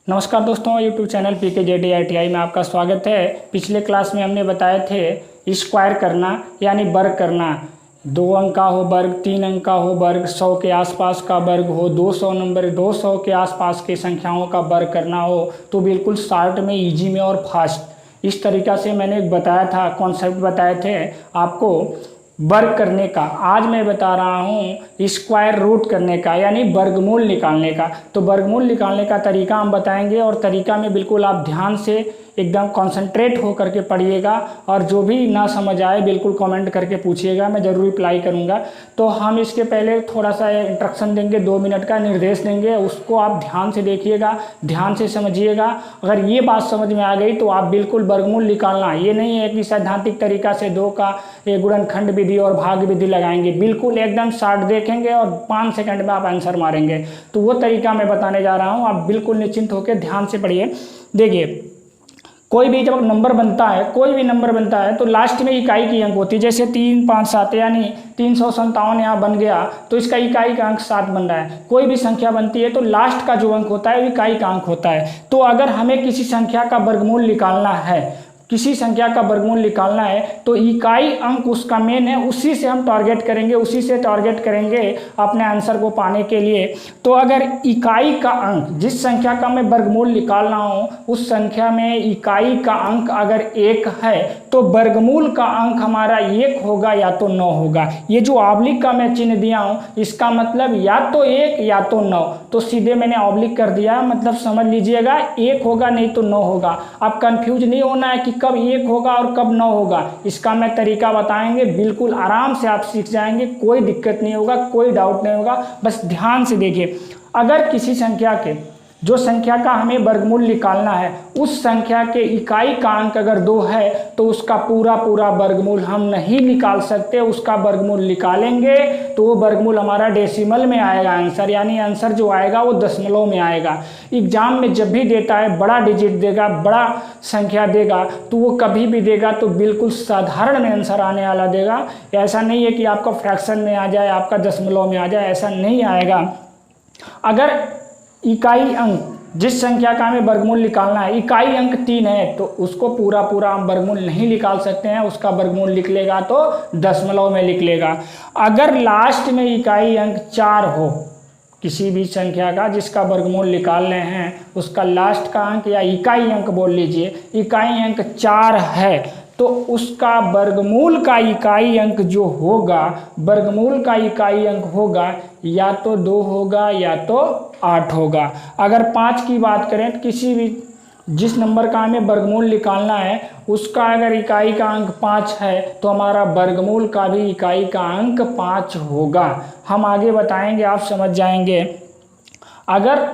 नमस्कार दोस्तों, YouTube channel PKJDITI में आपका स्वागत है। पिछले क्लास में हमने बताए थे स्क्वायर करना यानी वर्ग करना। 2 अंक का हो वर्ग, 3 अंक का हो वर्ग, 100 के आसपास का वर्ग हो, 200 के आसपास के संख्याओं का वर्ग करना हो तो बिल्कुल शॉर्ट में, इजी में और फास्ट इस तरीक़ा से मैंने बताया था, कॉन्सेप्ट बताए थे आपको वर्ग करने का। आज मैं बता रहा हूँ स्क्वायर रूट करने का यानी वर्गमूल निकालने का। तो वर्गमूल निकालने का तरीका हम बताएंगे और तरीका में बिल्कुल आप ध्यान से एकदम कंसंट्रेट हो करके पढ़िएगा और जो भी ना समझ आए बिल्कुल कमेंट करके पूछिएगा, मैं ज़रूर रिप्लाई करूँगा। तो हम इसके पहले थोड़ा सा इंस्ट्रक्शन देंगे, 2 मिनट का निर्देश देंगे, उसको आप ध्यान से देखिएगा, ध्यान से समझिएगा। अगर ये बात समझ में आ गई तो आप बिल्कुल वर्गमूल निकालना, ये नहीं है कि सैद्धांतिक तरीका से 2 का गुणनखंड विधि और भाग विधि लगाएंगे, बिल्कुल एकदम शॉर्ट देखेंगे और 5 सेकंड में आप आंसर मारेंगे। तो वो तरीका मैं बताने जा रहा हूँ, आप बिल्कुल निश्चिंत होकर ध्यान से पढ़िए। देखिए, कोई भी जब नंबर बनता है, कोई भी नंबर बनता है तो लास्ट में इकाई की अंक होती है। जैसे 3, 5, 7 यानी 357 यहाँ बन गया तो इसका इकाई का अंक 7 बन रहा है। कोई भी संख्या बनती है तो लास्ट का जो अंक होता है वो इकाई का अंक होता है। तो अगर हमें किसी संख्या का वर्गमूल निकालना है, किसी संख्या का वर्गमूल निकालना है तो इकाई अंक उसका मेन है, उसी से हम टारगेट करेंगे, उसी से टारगेट करेंगे अपने आंसर को पाने के लिए। तो अगर इकाई का अंक, जिस संख्या का मैं वर्गमूल निकाल रहा हूँ उस संख्या में इकाई का अंक अगर 1 है तो वर्गमूल का अंक हमारा 1 होगा या तो 9 होगा। ये जो ऑब्लिक का मैं चिन्ह दिया हूँ इसका मतलब या तो 1 या तो 9, तो सीधे मैंने ऑब्लिक कर दिया, मतलब समझ लीजिएगा 1 होगा नहीं तो 9 होगा। अब कंफ्यूज नहीं होना है कि कब 1 होगा और कब 9 होगा, इसका मैं तरीका बताएंगे, बिल्कुल आराम से आप सीख जाएंगे, कोई दिक्कत नहीं होगा, कोई डाउट नहीं होगा। बस ध्यान से देखिए, अगर किसी संख्या के, जो संख्या का हमें वर्गमूल निकालना है उस संख्या के इकाई का अंक अगर 2 है तो उसका पूरा वर्गमूल हम नहीं निकाल सकते। उसका वर्गमूल निकालेंगे तो वो वर्गमूल हमारा डेसिमल में आएगा आंसर, यानी आंसर जो आएगा वो दशमलव में आएगा। एग्जाम में जब भी देता है बड़ा डिजिट देगा, बड़ा संख्या देगा, तो वो कभी भी देगा तो बिल्कुल साधारण में आंसर आने वाला देगा। ऐसा नहीं है कि आपका फ्रैक्शन में आ जाए, आपका दशमलव में आ जाए, ऐसा नहीं आएगा। अगर इकाई अंक, जिस संख्या का हमें वर्गमूल निकालना है, इकाई अंक 3 है तो उसको पूरा हम वर्गमूल नहीं निकाल सकते हैं, उसका वर्गमूल लिख लेगा तो दशमलव में लिख लेगा। अगर लास्ट में इकाई अंक 4 हो, किसी भी संख्या का जिसका वर्गमूल निकाल रहे हैं उसका लास्ट का अंक या इकाई अंक बोल लीजिए, इकाई अंक 4 है तो उसका वर्गमूल का इकाई अंक जो होगा, वर्गमूल का इकाई अंक होगा या तो 2 होगा या तो 8 होगा। अगर 5 की बात करें तो किसी भी, जिस नंबर का हमें वर्गमूल निकालना है उसका अगर इकाई का अंक 5 है तो हमारा वर्गमूल का भी इकाई का अंक 5 होगा। हम आगे बताएंगे, आप समझ जाएंगे। अगर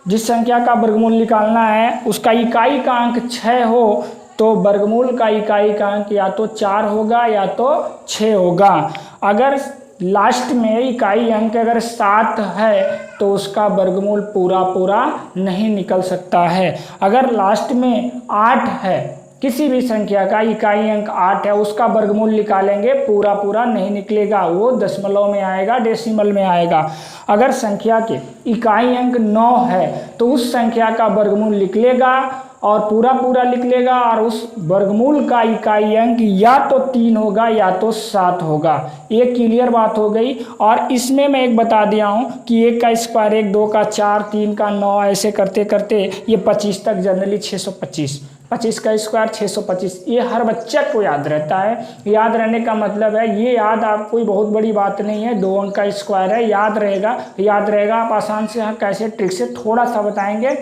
जिस संख्या का वर्गमूल निकालना है उसका इकाई का अंक 6 हो तो वर्गमूल का इकाई का अंक या तो 4 होगा या तो 6 होगा। अगर लास्ट में इकाई अंक अगर 7 है तो उसका वर्गमूल पूरा नहीं निकल सकता है। अगर लास्ट में 8 है, किसी भी संख्या का इकाई अंक 8 है, उसका वर्गमूल निकालेंगे पूरा नहीं निकलेगा, वो दशमलव में आएगा, डेसिमल में आएगा। अगर संख्या के इकाई अंक 9 है तो उस संख्या का वर्गमूल निकलेगा और पूरा लिख लेगा और उस वर्गमूल का इकाई अंक या तो 3 होगा या तो 7 होगा। ये क्लियर बात हो गई। और इसमें मैं एक बता दिया हूँ कि 1 का स्क्वायर 1, 2 का 4, 3 का 9, ऐसे करते करते ये 25 तक जनरली 625, 25 का स्क्वायर 625, ये हर बच्चे को याद रहता है। याद रहने का मतलब है, ये याद आप कोई बहुत बड़ी बात नहीं है, 2 अंक का स्क्वायर है, याद रहेगा। आप आसान से कैसे ट्रिक से थोड़ा सा बताएंगे,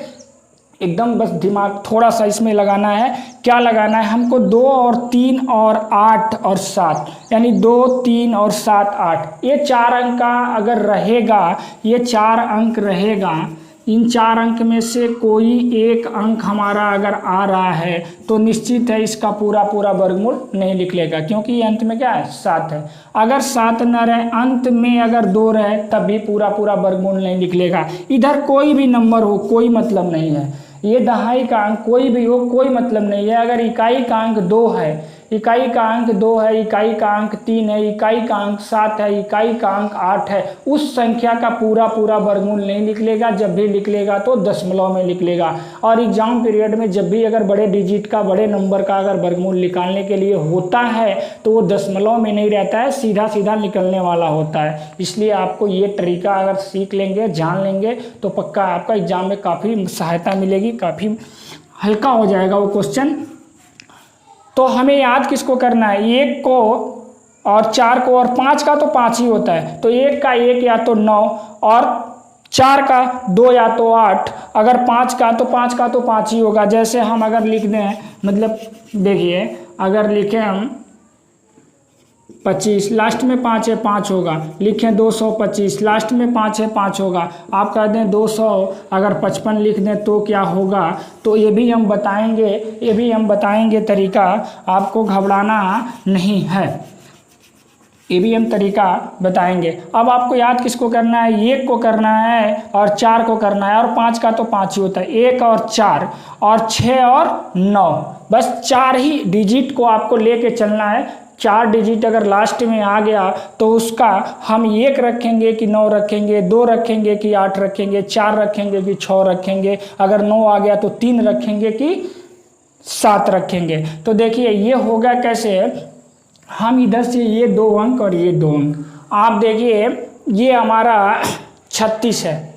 एकदम बस दिमाग थोड़ा सा इसमें लगाना है। क्या लगाना है हमको? 2 और 3 और 8 और 7, यानी 2, 3 और 7, 8, ये 4 अंक का अगर रहेगा, ये 4 अंक रहेगा, इन 4 अंक में से कोई एक अंक हमारा अगर आ रहा है तो निश्चित है इसका पूरा वर्गमूल नहीं निकलेगा, क्योंकि अंत में क्या है? 7 है। अगर 7 न रहे, अंत में अगर 2 रहे तब भी पूरा वर्गमूल नहीं निकलेगा। इधर कोई भी नंबर हो कोई मतलब नहीं है, ये दहाई का अंक कोई भी हो कोई मतलब नहीं है। अगर इकाई का अंक 2 है, इकाई का अंक 2 है, इकाई का अंक 3 है, इकाई का अंक 7 है, इकाई का अंक 8 है, उस संख्या का पूरा वर्गमूल नहीं लिख लेगा। जब भी लिख लेगा तो दशमलव में लिख लेगा। और एग्जाम पीरियड में जब भी अगर बड़े डिजिट का, बड़े नंबर का अगर वर्गमूल निकालने के लिए होता है तो वो दशमलव में नहीं रहता है, सीधा सीधा निकलने वाला होता है। इसलिए आपको ये तरीका अगर सीख लेंगे, जान लेंगे तो पक्का आपका एग्जाम में काफ़ी सहायता मिलेगी, काफ़ी हल्का हो जाएगा वो क्वेश्चन। तो हमें याद किसको करना है, 1 को और 4 को, और 5 का तो 5 ही होता है, तो 1 का 1 या तो 9 और 4 का 2 या तो 8, अगर 5 का तो 5 का तो 5 ही होगा। जैसे हम अगर लिख दें, मतलब देखिए अगर लिखें हम 25, लास्ट में 5 है 5 होगा, लिखें 225, लास्ट में 5 है 5 होगा। आप कह दें 200 अगर 55 लिख दें तो क्या होगा, तो ये भी हम बताएंगे तरीका, आपको घबराना नहीं है, ये भी हम तरीका बताएंगे। अब आपको याद किसको करना है, 1 को करना है और 4 को करना है, और 5 का तो 5 ही होता है, 1 और 4 और 6 और 9, बस 4 ही डिजिट को आपको लेके चलना है। 4 डिजिट अगर लास्ट में आ गया तो उसका हम 1 रखेंगे कि 9 रखेंगे, 2 रखेंगे कि 8 रखेंगे, 4 रखेंगे कि 6 रखेंगे, अगर 9 आ गया तो 3 रखेंगे कि 7 रखेंगे। तो देखिए ये होगा कैसे, हम इधर से ये 2 अंक और ये 2 अंक, आप देखिए ये हमारा 36 है,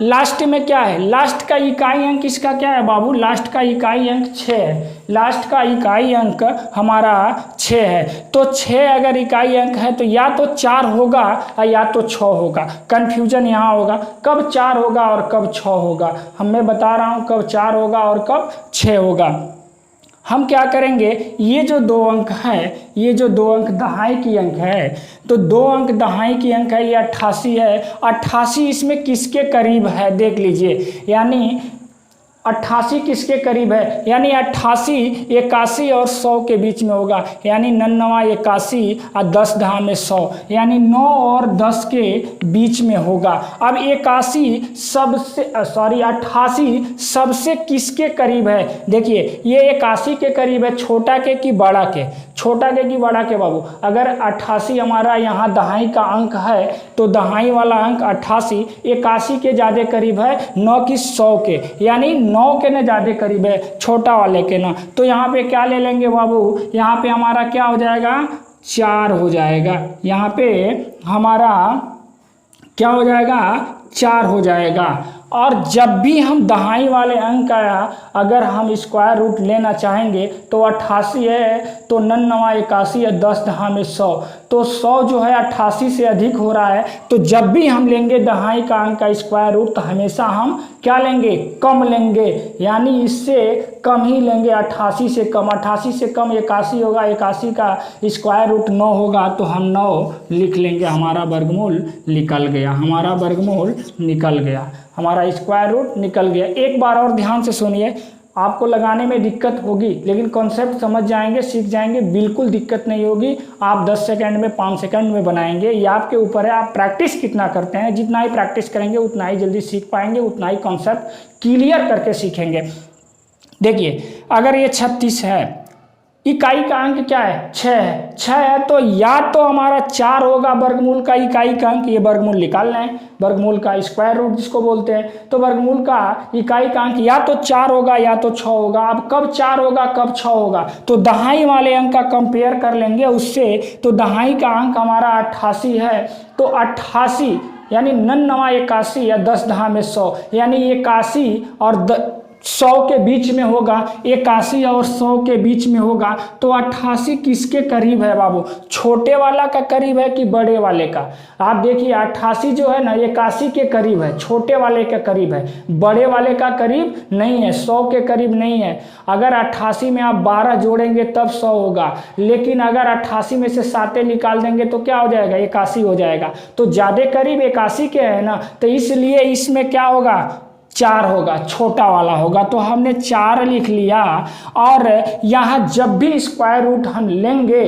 लास्ट में क्या है, लास्ट का इकाई अंक इसका क्या है बाबू, लास्ट का इकाई अंक 6 है, लास्ट का इकाई अंक हमारा 6 है। तो 6 अगर इकाई अंक है तो या तो 4 होगा या तो 6 होगा। कन्फ्यूजन यहाँ होगा कब 4 होगा और कब 6 होगा, मैं बता रहा हूँ कब 4 होगा और कब 6 होगा। हम क्या करेंगे, ये जो 2 अंक है, ये जो 2 अंक दहाई की अंक है, तो 2 अंक दहाई की अंक है, ये 88 है। 88 इसमें किसके करीब है देख लीजिए, यानी 88 किसके करीब है, यानी 88 81 और 100 के बीच में होगा, यानी 99 81 और 10 दहा में 100, यानी 9 और 10 के बीच में होगा। अब 88 सबसे किसके करीब है, देखिए ये 81 के करीब है, छोटा के कि बड़ा के, छोटा के कि बड़ा के बाबू। अगर 88 हमारा यहाँ दहाई का अंक है तो दहाई वाला अंक 88 81 के ज़्यादा करीब है 9 की 100 के, यानी 9 के न ज़्यादा करीब है छोटा वाले के ना। तो यहाँ पे क्या ले लेंगे बाबू, यहाँ पे हमारा क्या हो जाएगा, 4 हो जाएगा, यहाँ पे हमारा क्या हो जाएगा, 4 हो जाएगा। और जब भी हम दहाई वाले अंक का अगर हम स्क्वायर रूट लेना चाहेंगे तो 88 है तो 99 81 या 10 दहा में 100, तो 100 जो है 88 से अधिक हो रहा है, तो जब भी हम लेंगे दहाई का अंक का स्क्वायर रूट तो हमेशा हम क्या लेंगे, कम लेंगे, यानी इससे कम ही लेंगे, 88 से कम। 88 से कम 81 होगा, 81 का स्क्वायर रूट 9 होगा तो हम 9 लिख लेंगे, हमारा वर्गमूल निकल गया, हमारा वर्गमूल निकल गया, हमारा स्क्वायर रूट निकल गया। एक बार और ध्यान से सुनिए, आपको लगाने में दिक्कत होगी लेकिन कॉन्सेप्ट समझ जाएंगे, सीख जाएंगे, बिल्कुल दिक्कत नहीं होगी। आप 10 सेकंड में 5 सेकंड में बनाएंगे, ये आपके ऊपर है, आप प्रैक्टिस कितना करते हैं। जितना ही प्रैक्टिस करेंगे उतना ही जल्दी सीख पाएंगे, उतना ही कॉन्सेप्ट क्लियर करके सीखेंगे। देखिए अगर ये 36 है, इकाई का अंक क्या है, 6 है, 6 है तो या तो हमारा 4 होगा वर्गमूल का इकाई का अंक, ये वर्गमूल निकाल लें, वर्गमूल का स्क्वायर रूट जिसको बोलते हैं, तो वर्गमूल का इकाई का अंक या तो 4 होगा या तो 6 होगा। अब कब 4 होगा कब 6 होगा, तो दहाई वाले अंक का कंपेयर कर लेंगे उससे, तो दहाई का अंक हमारा 88 है, तो 88 यानी 99 81 या 10 दहा में 100, यानी 81 और 100 के बीच में होगा, 81 और 100 के बीच में होगा। तो 88 किसके करीब है बाबू, छोटे वाला का करीब है कि बड़े वाले का। आप देखिए 88 जो है ना 81 के करीब है, छोटे वाले के करीब है, बड़े वाले का करीब नहीं है, 100 के करीब नहीं है। अगर 88 में आप 12 जोड़ेंगे तब 100 होगा, लेकिन अगर 88 में से 7 निकाल देंगे तो क्या हो जाएगा, 81 हो जाएगा। तो ज़्यादा करीब 81 के है ना, तो इसलिए इसमें क्या होगा, 4 होगा, छोटा वाला होगा, तो हमने 4 लिख लिया। और यहाँ जब भी स्क्वायर रूट हम लेंगे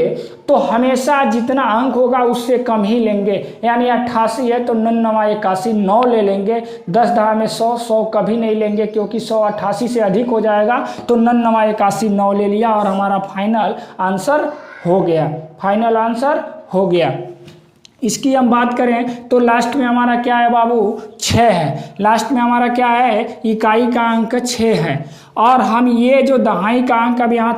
तो हमेशा जितना अंक होगा उससे कम ही लेंगे, यानी 88 है तो 9 81 9 ले लेंगे। 10 10 में 100 100 कभी नहीं लेंगे क्योंकि 100 88 से अधिक हो जाएगा, तो 9 81 9 ले लिया और हमारा फाइनल आंसर हो गया, फाइनल आंसर हो गया। इसकी हम बात करें तो लास्ट में हमारा क्या है बाबू, 6 है। लास्ट में हमारा क्या है, इकाई का अंक 6 है। और हम ये जो दहाई का अंक, अब यहाँ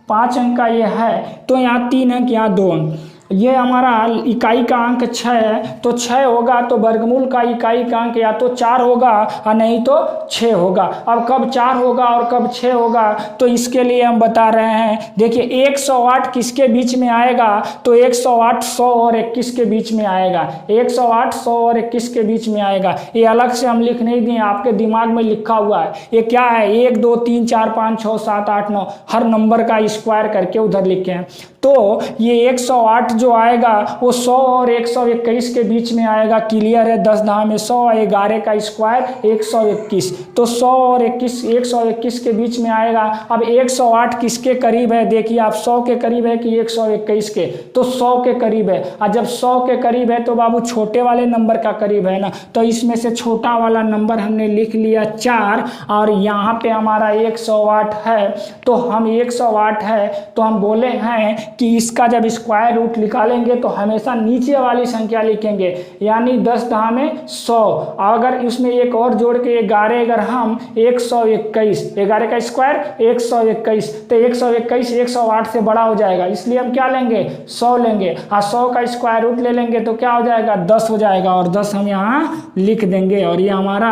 5 अंक का ये है तो यहाँ 3 अंक, यहाँ 2 अंक, ये हमारा इकाई का अंक 6 है, तो 6 होगा तो वर्गमूल का इकाई का अंक या तो 4 होगा और नहीं तो 6 होगा। अब कब 4 होगा और कब 6 होगा, तो इसके लिए हम बता रहे हैं। देखिए 108 किसके बीच में आएगा, तो 108 100 और 21 के बीच में आएगा। 108 100 और 21 के बीच में आएगा। ये अलग से हम लिख नहीं दिए, आपके दिमाग में लिखा हुआ है। ये क्या है, 1 2 3 4 5 6 7 8 9 हर नंबर का स्क्वायर करके उधर लिखे हैं। तो ये 108 जो आएगा वो 100 और 121 के बीच में आएगा। क्लियर है, 10 10 में 100, 11 का स्क्वायर 121, तो 100 और 121 के बीच में आएगा। अब 108 किसके करीब है, देखिए आप 100 के करीब है कि 121 के, तो 100 के करीब है। और जब 100 के करीब है तो बाबू छोटे वाले नंबर का करीब है ना, तो इसमें से छोटा वाला नंबर हमने लिख लिया 4, और यहाँ पे हमारा 108 है, तो हम 108 है तो हम बोले हैं कि इसका जब स्क्वायर रूट निकालेंगे तो हमेशा नीचे वाली संख्या लिखेंगे, यानी 10 10 में 100। अगर इसमें एक और जोड़ के 11, अगर हम 121, 11 का स्क्वायर 121, तो 121 108 से बड़ा हो जाएगा, इसलिए हम क्या लेंगे, 100 लेंगे। और 100 का स्क्वायर रूट ले लेंगे तो क्या हो जाएगा, 10 हो जाएगा, और 10 हम यहाँ लिख देंगे, और ये हमारा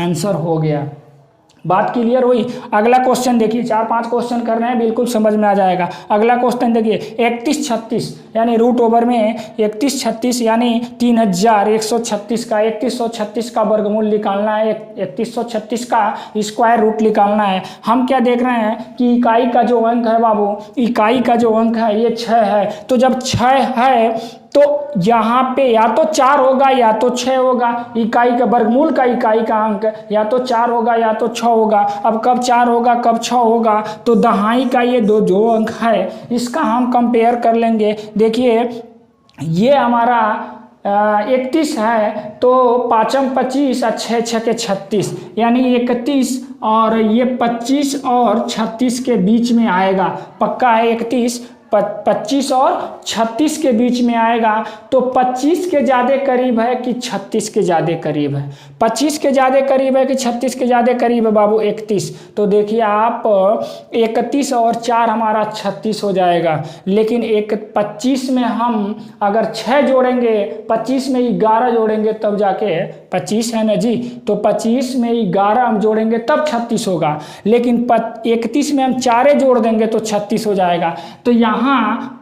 आंसर हो गया। बात क्लियर हुई। अगला क्वेश्चन देखिए, 4 5 क्वेश्चन कर रहे हैं, बिल्कुल समझ में आ जाएगा। अगला क्वेश्चन देखिए, 31 36 यानी रूट ओवर में 31 36 यानी 3136 का 3136 का वर्गमूल निकालना है, 3136 का स्क्वायर रूट निकालना है। हम क्या देख रहे हैं कि इकाई का जो अंक है बाबू, इकाई का जो अंक है ये 6 है, तो जब 6 है तो यहाँ पे या तो 4 होगा या तो 6 होगा। इकाई का वर्गमूल का इकाई का अंक या तो 4 होगा या तो 6 होगा। अब कब 4 होगा कब 6 होगा, तो दहाई का ये दो जो अंक है इसका हम कंपेयर कर लेंगे। देखिए ये हमारा 31 है तो 5 25 और 6 6 के 36, यानी 31 और ये 25 और 36 के बीच में आएगा। पक्का है 31 25 और 36 के बीच में आएगा, तो 25 के ज़्यादा करीब है कि 36 के ज़्यादा करीब है, 25 के ज़्यादा करीब है कि 36 के ज़्यादा करीब है बाबू 31। तो देखिए आप 31 और 4 हमारा 36 हो जाएगा, लेकिन 25 में हम अगर 6 जोड़ेंगे, 25 में 11 जोड़ेंगे तब जाके 25 है ना जी, तो 25 में 11 हम जोड़ेंगे तब 36 होगा, लेकिन 31 में हम 4 जोड़ देंगे तो 36 हो जाएगा। तो यहाँ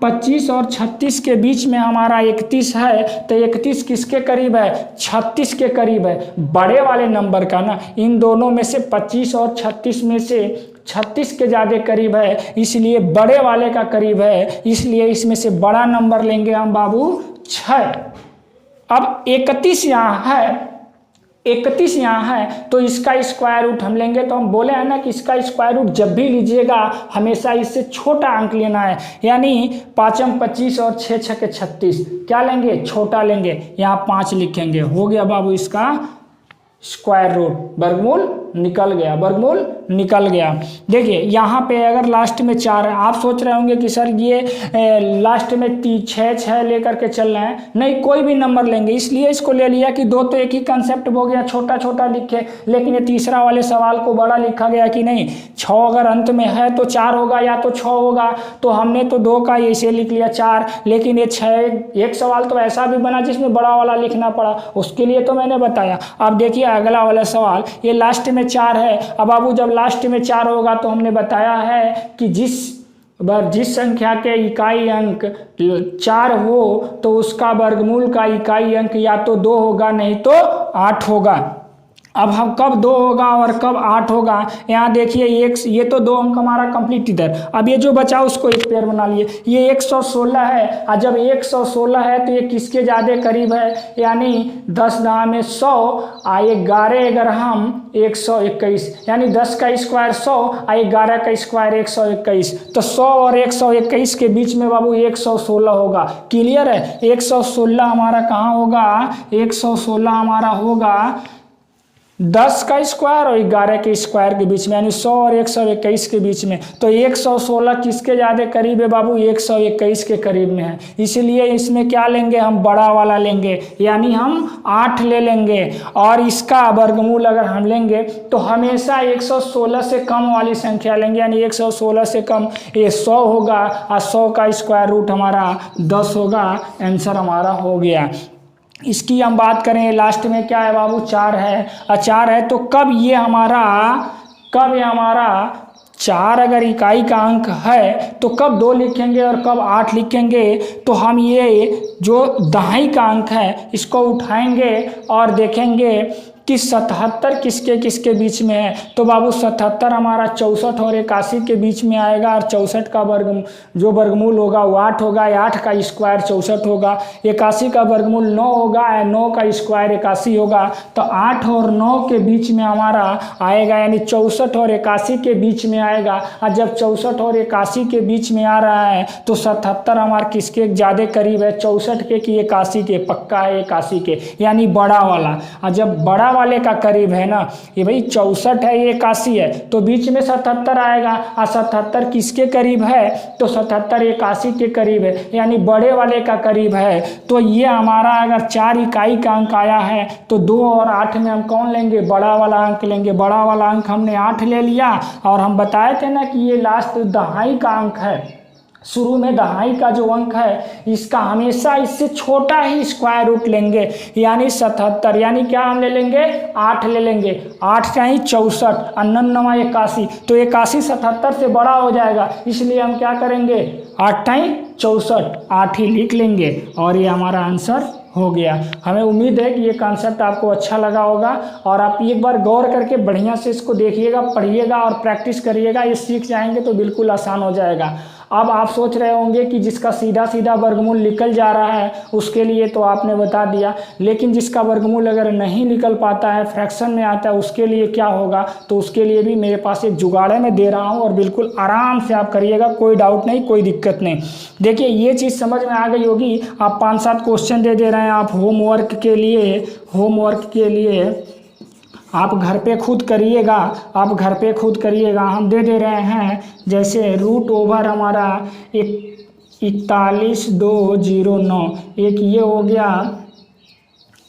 25 और 36 के बीच में हमारा 31 है, तो 31 किसके करीब है, 36 के करीब है, बड़े वाले नंबर का ना। इन दोनों में से 25 और 36 में से 36 के ज़्यादा करीब है, इसलिए बड़े वाले का करीब है, इसलिए इसमें से बड़ा नंबर लेंगे हम बाबू 6। अब 31 यहाँ है, 31 यहाँ है तो इसका स्क्वायर रूट हम लेंगे, तो हम बोले हैं ना कि इसका स्क्वायर रूट जब भी लीजिएगा हमेशा इससे छोटा अंक लेना है, यानी 5 25 और 6 6 के 36 क्या लेंगे, छोटा लेंगे। यहाँ 5 लिखेंगे, हो गया बाबू इसका स्क्वायर रूट, वर्गमूल निकल गया, वर्गमूल निकल गया। देखिए यहाँ पे अगर लास्ट में 4 है, आप सोच रहे होंगे कि सर ये लास्ट में 6 6 लेकर के चल रहे हैं, नहीं कोई भी नंबर लेंगे, इसलिए इसको ले लिया कि 2 तो एक ही कंसेप्ट हो गया, छोटा छोटा लिखे, लेकिन ये तीसरा वाले सवाल को बड़ा लिखा गया कि नहीं 6 अगर अंत में है तो 4 होगा या तो 6 होगा, तो हमने तो 2 का ऐसे लिख लिया 4, लेकिन ये 6 एक सवाल तो ऐसा भी बना जिसमें बड़ा वाला लिखना पड़ा, उसके लिए तो मैंने बताया। अब देखिए अगला वाला सवाल, ये लास्ट में 4 है। अब बाबू जब लास्ट में 4 होगा तो हमने बताया है कि जिस संख्या के इकाई अंक 4 हो तो उसका वर्गमूल का इकाई अंक या तो 2 होगा नहीं तो 8 होगा। अब हम कब 2 होगा और कब 8 होगा, यहाँ देखिए एक, ये तो 2 अंक हमारा कंप्लीट इधर। अब ये जो बचा उसको एक पेयर बना लिए, ये 116 है, और जब 116 है तो ये किसके ज़्यादा करीब है, यानी 10 दाम में 100 आ 11 अगर हम 121, यानी 10 का स्क्वायर 100 आ 11 का स्क्वायर 121, तो 100 और 121 के बीच में बाबू 116 होगा। क्लियर है, 116 हमारा कहाँ होगा, 116 हमारा होगा 10 का स्क्वायर और 11 के स्क्वायर के बीच में, यानी 100 और 121 के बीच में। तो 116 किसके ज़्यादा करीब है बाबू, 121 के करीब में है। इसलिए इसमें क्या लेंगे हम, बड़ा वाला लेंगे, यानी हम 8 ले लेंगे। और इसका वर्गमूल अगर हम लेंगे तो हमेशा 116 से कम वाली संख्या लेंगे, यानी 116 से कम ये 100 होगा, और 100 का स्क्वायर रूट हमारा 10 होगा। आंसर हमारा हो गया। इसकी हम बात करें लास्ट में क्या है बाबू, 4 है, और 4 है तो कब ये हमारा 4 अगर इकाई का अंक है तो कब 2 लिखेंगे और कब 8 लिखेंगे। तो हम ये जो दहाई का अंक है इसको उठाएंगे और देखेंगे कि 77 किसके किसके बीच में है। तो बाबू 77 हमारा 64 और 81 के बीच में आएगा, और 64 का जो वर्गमूल होगा वो 8 होगा, 8 का स्क्वायर 64 होगा। 81 का वर्गमूल 9 होगा, 9 का स्क्वायर 81 होगा। तो 8 और 9 के बीच में हमारा आएगा, यानी 64 और 81 के बीच में आएगा। और जब 64 और 81 के बीच में आ रहा है तो 77 हमारा किसके ज़्यादा करीब है, 64 के कि 81 के, पक्का है 81 के, यानी बड़ा वाला। और जब बड़ा वाले का करीब है ना, ये भाई 64 है ये 81 है, तो बीच में 77 आएगा, और 77 किसके करीब है, तो 77 81 के करीब है, यानी बड़े वाले का करीब है। तो ये हमारा अगर 4 इकाई का अंक आया है तो 2 और 8 में हम कौन लेंगे, बड़ा वाला अंक लेंगे। बड़ा वाला अंक हमने 8 ले लिया, और हम बताए थे ना कि ये लास्ट दहाई का अंक है, शुरू में दहाई का जो अंक है इसका हमेशा इससे छोटा ही स्क्वायर रूट लेंगे, यानी 77, यानी क्या हम ले लेंगे, 8 ले लेंगे। 8 चाहे 64 और 9 81, तो 81 77 से बड़ा हो जाएगा, इसलिए हम क्या करेंगे, 8 टाइम 64, 8 ही लिख लेंगे, और ये हमारा आंसर हो गया। हमें उम्मीद है कि ये कॉन्सेप्ट आपको अच्छा लगा होगा, और आप एक बार गौर करके बढ़िया से इसको देखिएगा, पढ़िएगा और प्रैक्टिस करिएगा, ये सीख जाएंगे तो बिल्कुल आसान हो जाएगा। अब आप सोच रहे होंगे कि जिसका सीधा सीधा वर्गमूल निकल जा रहा है उसके लिए तो आपने बता दिया, लेकिन जिसका वर्गमूल अगर नहीं निकल पाता है, फ्रैक्शन में आता है, उसके लिए क्या होगा, तो उसके लिए भी मेरे पास एक जुगाड़ है, मैं दे रहा हूँ, और बिल्कुल आराम से आप करिएगा, कोई डाउट नहीं, कोई दिक्कत नहीं। देखिए ये चीज़ समझ में आ गई होगी। आप 5-7 क्वेश्चन दे रहे हैं आप होमवर्क के लिए आप घर पे खुद करिएगा, हम दे रहे हैं। जैसे रूट ओवर हमारा 41,209, एक ये हो गया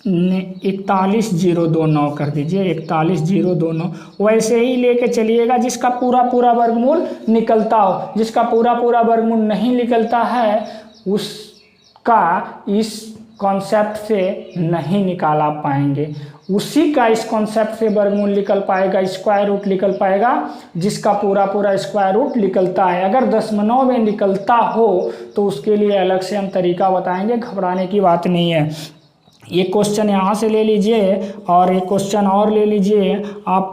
41,029 कर दीजिए, 41,029। वैसे ही लेके चलिएगा जिसका पूरा वर्गमूल निकलता हो। जिसका पूरा वर्गमूल नहीं निकलता है उसका इस कॉन्सेप्ट से नहीं निकाला पाएंगे, उसी का इस कॉन्सेप्ट से वर्गमूल निकल पाएगा, स्क्वायर रूट निकल पाएगा जिसका पूरा स्क्वायर रूट निकलता है। अगर दशमलव में निकलता हो तो उसके लिए अलग से हम तरीका बताएंगे, घबराने की बात नहीं है। ये क्वेश्चन यहाँ से ले लीजिए, और एक क्वेश्चन और ले लीजिए आप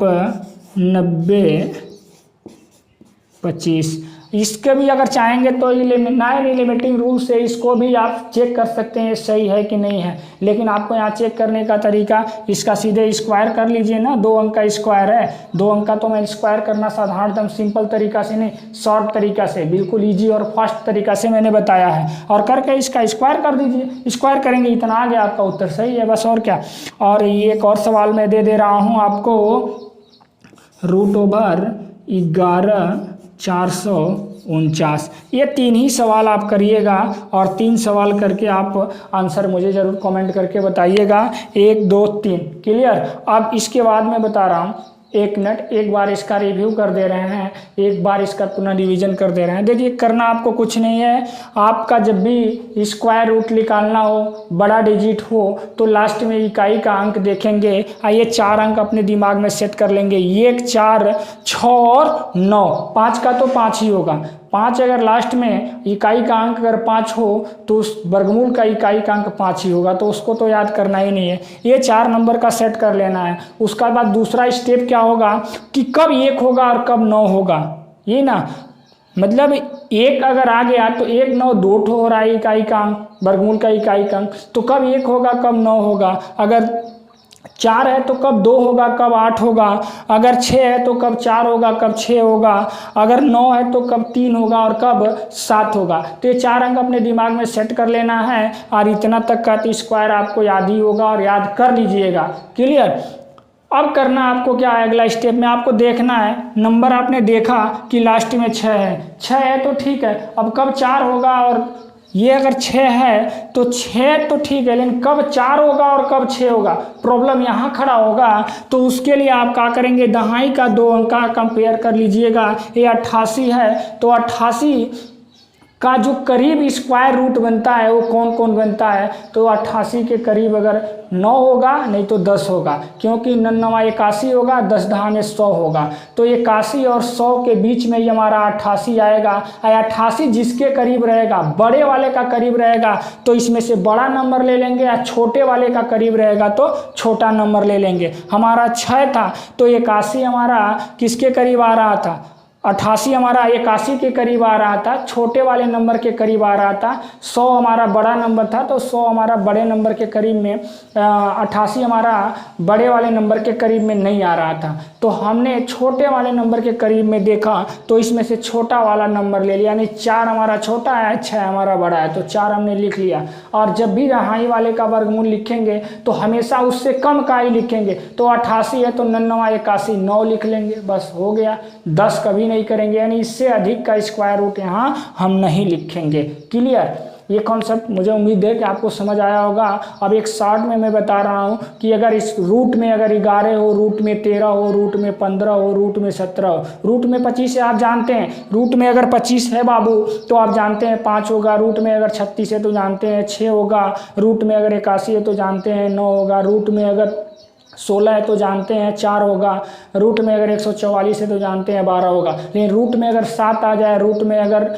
90-25। इसके भी अगर चाहेंगे तो नॉन लिमिटिंग रूल से इसको भी आप चेक कर सकते हैं सही है कि नहीं है, लेकिन आपको यहाँ चेक करने का तरीका, इसका सीधे स्क्वायर कर लीजिए ना, 2 अंक का स्क्वायर है, 2 अंक का तो मैं स्क्वायर करना साधारणतम सिंपल तरीका से नहीं, शॉर्ट तरीका से, बिल्कुल ईजी और फास्ट तरीका से मैंने बताया है। और करके इसका स्क्वायर कर दीजिए, स्क्वायर करेंगे इतना आ गया, आपका उत्तर सही है, बस और क्या। और ये एक और सवाल मैं दे रहा हूँ आपको, रूट ओवर 11,449। ये 3 ही सवाल आप करिएगा, और 3 सवाल करके आप आंसर मुझे ज़रूर कमेंट करके बताइएगा, 1 2 3। क्लियर। अब इसके बाद मैं बता रहा हूँ, 1 मिनट, एक बार इसका रिव्यू कर दे रहे हैं, एक बार इसका पुनः रिवीजन कर दे रहे हैं। देखिए करना आपको कुछ नहीं है, आपका जब भी स्क्वायर रूट निकालना हो, बड़ा डिजिट हो, तो लास्ट में इकाई का अंक देखेंगे, ये 4 अंक अपने दिमाग में सेट कर लेंगे, 1 4 6 और 9, 5 का तो 5 ही होगा, 5 अगर लास्ट में इकाई का अंक अगर 5 हो तो उस वर्गमूल का इकाई का अंक 5 ही होगा, तो उसको तो याद करना ही नहीं है। ये 4 नंबर का सेट कर लेना है। उसका बाद दूसरा स्टेप क्या होगा कि कब 1 होगा और कब 9 होगा, ये ना मतलब 1 अगर आ गया तो 1 9 2 हो रहा है इकाई का अंक, वर्गमूल का इकाई का अंक, तो कब 1 होगा कब 9 होगा। अगर 4 है तो कब 2 होगा कब 8 होगा, अगर 6 है तो कब 4 होगा कब 6 होगा, अगर 9 है तो कब 3 होगा और कब 7 होगा। तो ये 4 अंक अपने दिमाग में सेट कर लेना है और इतना तक का तो स्क्वायर आपको याद ही होगा और याद कर लीजिएगा। क्लियर। अब करना आपको क्या है, अगला स्टेप में आपको देखना है नंबर आपने देखा कि लास्ट में 6 है, 6 है तो ठीक है, अब कब 4 होगा और ये अगर 6 है तो 6 तो ठीक है, लेकिन कब 4 होगा और कब 6 होगा, प्रॉब्लम यहाँ खड़ा होगा। तो उसके लिए आप क्या करेंगे, दहाई का 2 अंक का कंपेयर कर लीजिएगा। ये 88 है तो 88 का जो करीब स्क्वायर रूट बनता है वो कौन कौन बनता है, तो 88 के करीब अगर 9 होगा नहीं तो 10 होगा, क्योंकि 9 81 होगा, 10 दहा में 100 होगा, तो 81 और 100 के बीच में ही हमारा 88 आएगा। 88 जिसके करीब रहेगा, बड़े वाले का करीब रहेगा तो इसमें से बड़ा नंबर ले लेंगे, या छोटे वाले का करीब रहेगा तो छोटा नंबर ले लेंगे। हमारा 6 था तो 81 हमारा किसके करीब आ रहा था, 88 हमारा 81 के करीब आ रहा था, छोटे वाले नंबर के करीब आ रहा था। 100 हमारा बड़ा नंबर था तो 100 हमारा बड़े नंबर के करीब में, 88 हमारा बड़े वाले नंबर के करीब में नहीं आ रहा था। तो हमने छोटे वाले नंबर के करीब में देखा तो इसमें से छोटा वाला नंबर ले लिया, यानी 4 हमारा छोटा है, 6 हमारा बड़ा है, तो 4 हमने लिख लिया। और जब भी दहाई वाले का वर्गमूल लिखेंगे तो हमेशा उससे कम का ही लिखेंगे, तो 88 है तो 9 81 9 लिख लेंगे, बस हो गया। 10 कभी नहीं करेंगे, यानी इससे अधिक का स्क्वायर रूट यहाँ हम नहीं लिखेंगे। क्लियर। ये कॉन्सेप्ट मुझे उम्मीद है कि आपको समझ आया होगा। अब एक शॉर्ट में मैं बता रहा हूँ कि अगर इस रूट में अगर 11 हो, रूट में 13 हो, रूट में 15 हो, रूट में 17 हो, रूट में 25 है, आप जानते हैं रूट में अगर 25 है बाबू तो आप जानते हैं 5 होगा, रूट में अगर 36 है तो जानते हैं 6 होगा, रूट में अगर 81 है तो जानते हैं 9 होगा, रूट में अगर 16 है तो जानते हैं 4 होगा, रूट में अगर 144 है तो जानते हैं 12 होगा। लेकिन रूट में अगर 7 आ जाए, रूट में अगर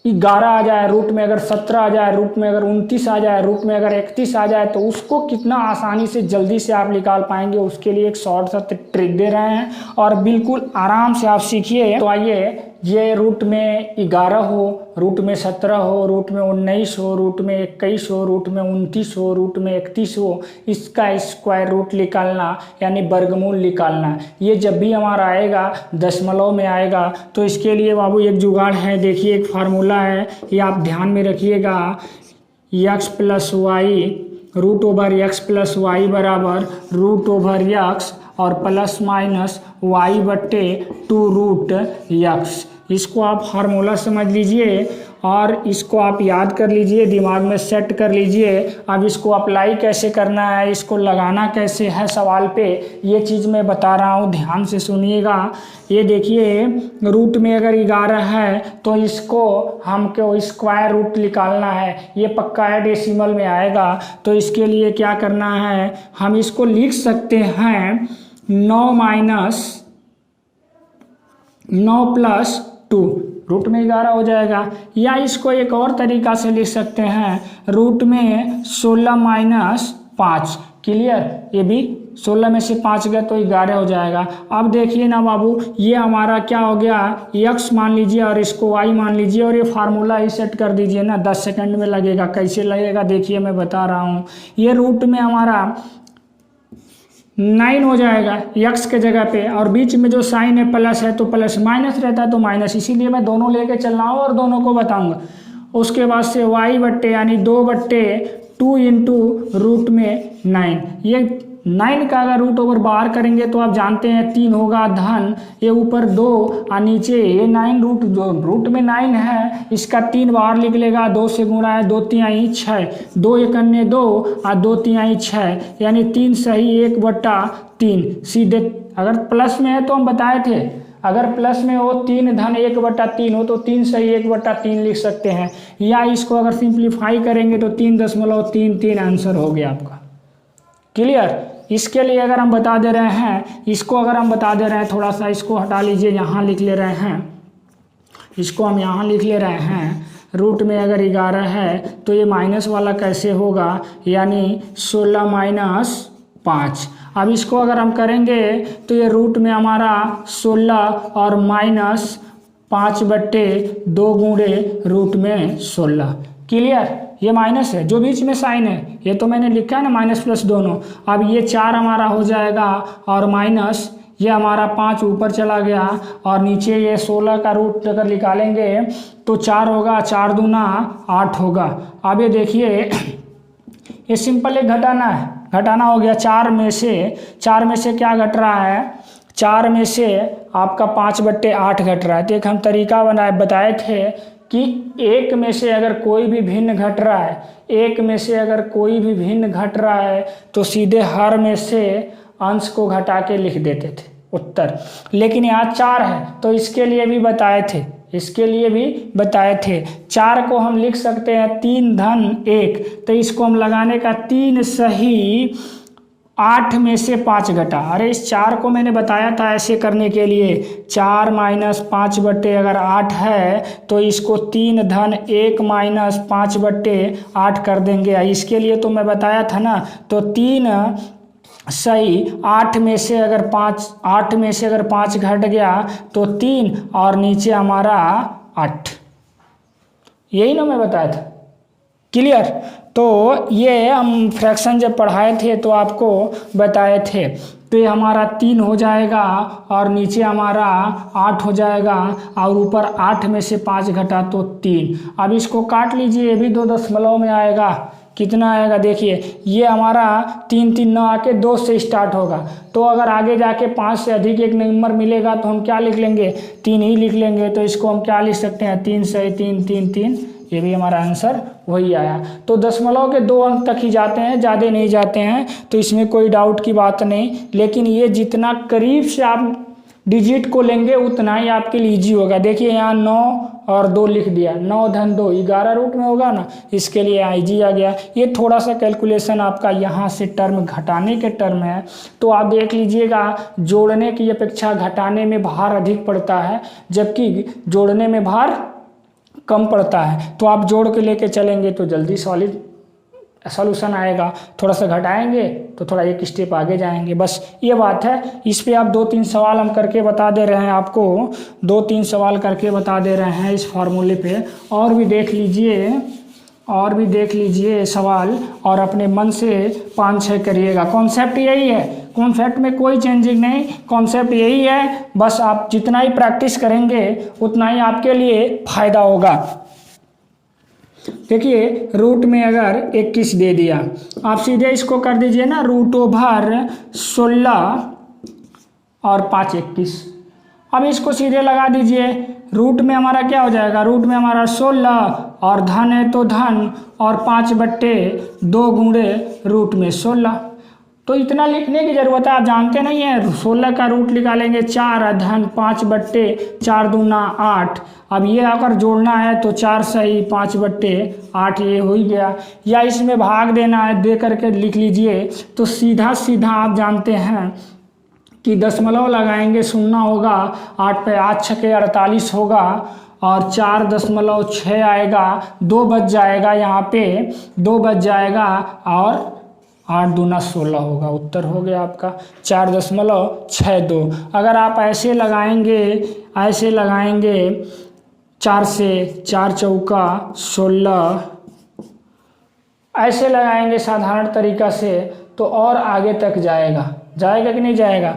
11 आ जाए, रूट में अगर 17 आ जाए, रूट में अगर 29 आ जाए, रूट में अगर 31 आ जाए, तो उसको कितना आसानी से जल्दी से आप निकाल पाएंगे, उसके लिए एक शॉर्ट सा ट्रिक दे रहे हैं और बिल्कुल आराम से आप सीखिए। तो आइए, ये रूट में 11 हो, रूट में 17 हो, रूट में 19 हो, रूट में 21 हो, रूट में 29 हो, रूट में 31 हो, इसका स्क्वायर रूट निकालना यानी वर्गमूल निकालना। ये जब भी हमारा आएगा दशमलव में आएगा तो इसके लिए बाबू एक जुगाड़ है, देखिए एक फार्मूला है, ये आप ध्यान में रखिएगा। x plus y root over x plus y बराबर रूट ओवर x और प्लस माइनस वाई बट्टे 2 रूट x। इसको आप फार्मूला समझ लीजिए और इसको आप याद कर लीजिए, दिमाग में सेट कर लीजिए। अब इसको अप्लाई कैसे करना है, इसको लगाना कैसे है सवाल पे, ये चीज़ मैं बता रहा हूँ, ध्यान से सुनिएगा। ये देखिए, रूट में अगर 11 है तो इसको हमको स्क्वायर रूट निकालना है, ये पक्का है डेसिमल में आएगा। तो इसके लिए क्या करना है, हम इसको लिख सकते हैं 9 प्लस 2, रूट में 11 हो जाएगा। या इसको एक और तरीका से लिख सकते हैं, रूट में 16 माइनस 5। क्लियर। ये भी 16 में से 5 गया तो 11 हो जाएगा। अब देखिए ना बाबू, ये हमारा क्या हो गया, x मान लीजिए और इसको y मान लीजिए और ये फार्मूला ही सेट कर दीजिए ना। 10 सेकंड में लगेगा। कैसे लगेगा देखिए, मैं बता रहा हूँ। ये रूट में हमारा 9 हो जाएगा x के जगह पे, और बीच में जो साइन है प्लस है तो प्लस, माइनस रहता है तो माइनस, इसीलिए मैं दोनों लेके चल रहा हूँ और दोनों को बताऊंगा। उसके बाद से y बट्टे यानी 2/2 इंटू रूट में 9। ये 9 का अगर रूट ओवर बाहर करेंगे तो आप जानते हैं 3 होगा धन, ये ऊपर 2 और नीचे ये 9, रूट जो रूट में 9 है इसका 3 बाहर निकलेगा, 2 से गुणा है 2 तिहाई 6, 2 एकन्ने 2 और 2 तिहाई 6, यानी 3 सही 1/3। सीधे अगर प्लस में है तो हम बताए थे, अगर प्लस में हो 3 धन 1/3 हो तो 3 सही 1/3 लिख सकते हैं। या इसको अगर सिंप्लीफाई करेंगे तो 3.33 आंसर हो गया आपका। क्लियर। इसके लिए अगर हम बता दे रहे हैं, इसको अगर हम बता दे रहे हैं, थोड़ा सा इसको हटा लीजिए, यहाँ लिख ले रहे हैं, इसको हम यहाँ लिख ले रहे हैं। रूट में अगर 11 है तो ये माइनस वाला कैसे होगा, यानी 16 माइनस 5। अब इसको अगर हम करेंगे तो ये रूट में हमारा 16 और माइनस 5/2 गुणे रूट में 16। क्लियर? ये माइनस है, जो बीच में साइन है ये तो मैंने लिखा है ना, माइनस प्लस दोनों। अब ये 4 हमारा हो जाएगा और माइनस ये हमारा 5 ऊपर चला गया और नीचे ये 16 का रूट अगर निकालेंगे तो 4 होगा, 4 दूना 8 होगा। अब ये देखिए ये सिंपल एक घटाना है, घटाना हो गया। 4 में से क्या घट रहा है, 4 में से आपका 5/8 घट रहा है। तो एक हम तरीका बताए थे कि एक में से अगर कोई भी भिन्न घट रहा है, एक में से अगर कोई भी भिन्न घट रहा है तो सीधे हर में से अंश को घटा के लिख देते थे उत्तर। लेकिन यहाँ 4 है तो इसके लिए भी बताए थे, 4 को हम लिख सकते हैं 3 धन 1। तो इसको हम लगाने का 3 सही 8 में से 5 घटा। अरे इस 4 को मैंने बताया था ऐसे करने के लिए, 4 माइनस 5/8 है तो इसको 3 धन 1 माइनस 5/8 कर देंगे। इसके लिए तो मैं बताया था ना। तो 3 सही 8 में से अगर 5 घट गया तो 3 और नीचे हमारा 8, यही ना मैं बताया था। क्लियर? तो ये हम फ्रैक्शन जब पढ़ाए थे तो आपको बताए थे। तो ये हमारा 3 हो जाएगा और नीचे हमारा 8 हो जाएगा और ऊपर 8 में से 5 घटा तो 3। अब इसको काट लीजिए, ये भी 2 दशमलव में आएगा। कितना आएगा देखिए, ये हमारा 3 न आके 2 से स्टार्ट होगा। तो अगर आगे जाके 5 से अधिक एक नंबर मिलेगा तो हम क्या लिख लेंगे, 3 ही लिख लेंगे। तो इसको हम क्या लिख सकते हैं, 3 सही 3 3 3, ये भी हमारा आंसर वही आया। तो दशमलव के 2 अंक तक ही जाते हैं, ज़्यादा नहीं जाते हैं, तो इसमें कोई डाउट की बात नहीं। लेकिन ये जितना करीब से आप डिजिट को लेंगे उतना ही आपके लिए ईजी होगा। देखिए यहाँ 9 और 2 लिख दिया, 9 धन 2 11 रूट में होगा ना, इसके लिए ईजी आ गया। ये थोड़ा सा कैलकुलेशन आपका यहाँ से टर्म घटाने के टर्म है, तो आप देख लीजिएगा जोड़ने की अपेक्षा घटाने में भार अधिक पड़ता है, जबकि जोड़ने में भार कम पड़ता है। तो आप जोड़ के लेके चलेंगे तो जल्दी सॉलिड सॉल्यूशन आएगा, थोड़ा सा घटाएंगे तो थोड़ा एक स्टेप आगे जाएंगे, बस ये बात है। इस पे आप 2-3 सवाल हम करके बता दे रहे हैं आपको, 2-3 सवाल करके बता दे रहे हैं इस फार्मूले पे। और भी देख लीजिए सवाल और अपने मन से 5-6 करिएगा। कॉन्सेप्ट यही है, कॉन्सेप्ट में कोई चेंजिंग नहीं, कॉन्सेप्ट यही है। बस आप जितना ही प्रैक्टिस करेंगे उतना ही आपके लिए फ़ायदा होगा। देखिए रूट में अगर 21 दे दिया, आप सीधे इसको कर दीजिए ना, √16 और 5 21। अब इसको सीधे लगा दीजिए, रूट में हमारा क्या हो जाएगा, रूट में हमारा 16 और धन है तो धन और 5/2 गुणे रूट में 16। तो इतना लिखने की ज़रूरत है, आप जानते नहीं है। 16 का रूट निकालेंगे 4 धन 5/4 दूना 8। अब ये अगर जोड़ना है तो 4 सही 5/8 ये हो ही गया, या इसमें भाग देना है दे करके लिख लीजिए। तो सीधा आप जानते हैं कि दशमलव लगाएंगे, शून्य होगा, 8 पे 8 छके 48 होगा और 4.6 आएगा, 2 बच जाएगा, यहाँ पे 2 बच जाएगा और 8 दूना 16 होगा। उत्तर हो गया आपका 4.62। अगर आप ऐसे लगाएंगे 4 से 4 चौका 16, ऐसे लगाएंगे साधारण तरीका से तो और आगे तक जाएगा कि नहीं जाएगा,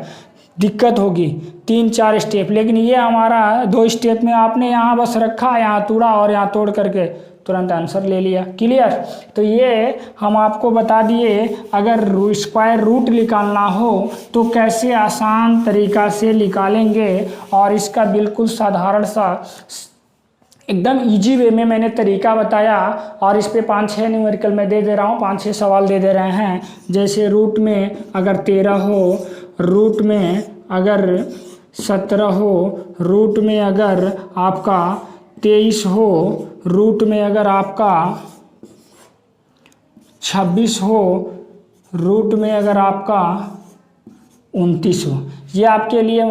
दिक्कत होगी 3-4 स्टेप। लेकिन ये हमारा 2 स्टेप में आपने यहाँ बस रखा, यहाँ तोड़ा और यहाँ तोड़ करके तुरंत आंसर ले लिया। क्लियर? तो ये हम आपको बता दिए, अगर स्क्वायर रूट निकालना हो तो कैसे आसान तरीका से निकालेंगे, और इसका बिल्कुल साधारण सा एकदम इजी वे में मैंने तरीका बताया। और इस पे 5-6 न्यूमेरिकल मैं दे दे रहा हूँ, 5-6 सवाल दे दे रहे हैं। जैसे रूट में अगर 13 हो, रूट में अगर 17 हो, रूट में अगर आपका 23 हो, रूट में अगर आपका 26 हो, रूट में अगर आपका 29 हो। ये आपके लिए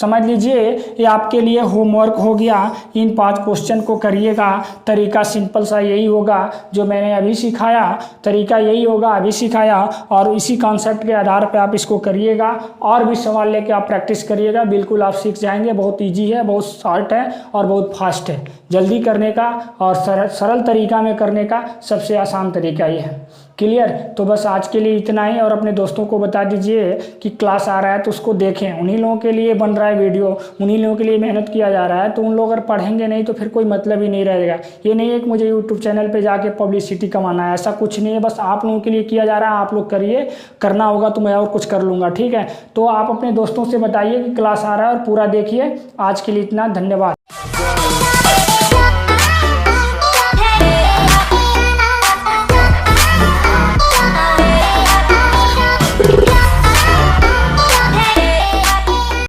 समझ लीजिए ये आपके लिए होमवर्क हो गया। इन 5 क्वेश्चन को करिएगा। तरीका सिंपल सा यही होगा जो मैंने अभी सिखाया, तरीका यही होगा अभी सिखाया, और इसी कॉन्सेप्ट के आधार पर आप इसको करिएगा और भी सवाल लेके आप प्रैक्टिस करिएगा। बिल्कुल आप सीख जाएंगे। बहुत ईजी है, बहुत शॉर्ट है और बहुत फास्ट है। जल्दी करने का और सरल तरीका में करने का सबसे आसान तरीका ये है। क्लियर? तो बस आज के लिए इतना ही, और अपने दोस्तों को बता दीजिए कि क्लास आ रहा है तो उसको देखें। उन्हीं लोगों के लिए बन रहा है वीडियो, उन्हीं लोगों के लिए मेहनत किया जा रहा है, तो उन लोग अगर पढ़ेंगे नहीं तो फिर कोई मतलब ही नहीं रहेगा। ये नहीं है कि मुझे यूट्यूब चैनल पे जाके पब्लिसिटी कमाना है, ऐसा कुछ नहीं है। बस आप लोगों के लिए किया जा रहा है, आप लोग करिए। करना होगा तो मैं और कुछ कर लूँगा, ठीक है? तो आप अपने दोस्तों से बताइए कि क्लास आ रहा है और पूरा देखिए। आज के लिए इतना, धन्यवाद।